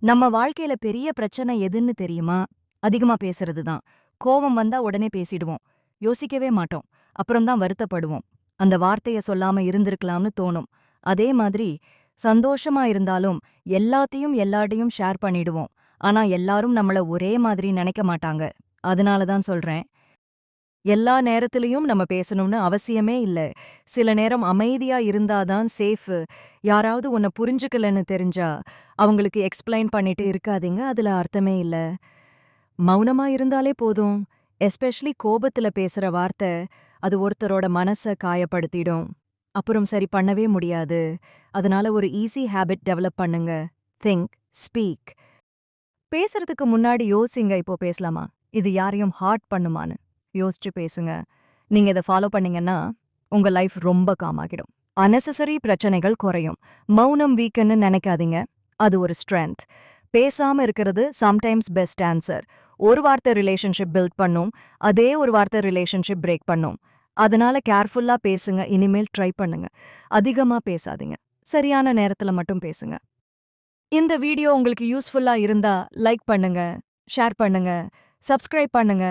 நம்ம வாழ்க்கையில பெரிய பிரச்சனை எதுன்னு தெரியுமா? அதிகமா பேசுறது தான். கோவம் வந்தா உடனே பேசிடுவோம். யோசிக்கவே மாட்டோம். அப்புறம் தான் வருத்தப்படுவோம். அந்த வார்த்தைய சொல்லாம இருந்திருக்கலாம்னு தோணும். அதே மாதிரி சந்தோஷமா இருந்தாலும் எல்லாத்தையும் எல்லார்ட்டயும் ஷேர் பண்ணிடுவோம். ஆனா எல்லாரும் நம்மள ஒரே மாதிரி நெனைக்க மாட்டாங்க. அதனால தான் சொல்றேன். எல்லா நேரத்திலயும் நம்ம பேசணும்னு அவசியமே இல்ல. சில நேரம் அமைதியா இருந்தா தான் சேஃபு. யாராவது உன்ன புரிஞ்சுக்கலன்னு தெரிஞ்சா, அவங்களுக்கு எக்ஸ்ப்ளைன் பண்ணிட்டு இருக்காதீங்க. அதுல அர்த்தமே இல்ல. மௌனமா இருந்தாலே போதும். எஸ்பெஷலி கோபத்துல பேசுற வார்த்தை, அது ஒருத்தரோட மனச காயப்படுத்திடும். அப்புறம் சரி பண்ணவே முடியாது. அதனால ஒரு ஈஸி ஹேபிட் டெவலப் பண்ணுங்க. Think, speak. பேசுறதுக்கு முன்னாடி யோசிங்க, இப்போ பேசலாமா? இது யாரையும் ஹார்ட் பண்ணுமான்னு. யோசிச்சு பேசுங்க. நீங்க இத ஃபாலோ பண்ணீங்கன்னா, உங்க லைஃப் ரொம்ப காம் ஆகிடும். அன்னெசசரி பிரச்சனைகள் குறையும். மௌனம் வீக்ன்னு நெனைக்காதீங்க. அது ஒரு ஸ்ட்ரென்த். பேசாம இருக்கிறது சம்டைம்ஸ் பெஸ்ட் ஆன்சர். ஒரு வார்த்தை ரிலேஷன்ஷிப் பில்ட் பண்ணும். அதே ஒரு வார்த்தை ரிலேஷன்ஷிப் பிரேக் பண்ணும். அதனால கேர்ஃபுல்லா பேசுங்க. இனிமேல் ட்ரை பண்ணுங்க. அதிகமா பேசாதீங்க. சரியான நேரத்துல மட்டும் பேசுங்க. இந்த வீடியோ உங்களுக்கு யூஸ்ஃபுல்லா இருந்தா லைக் பண்ணுங்க, ஷேர் பண்ணுங்க, சப்ஸ்கிரைப் பண்ணுங்க.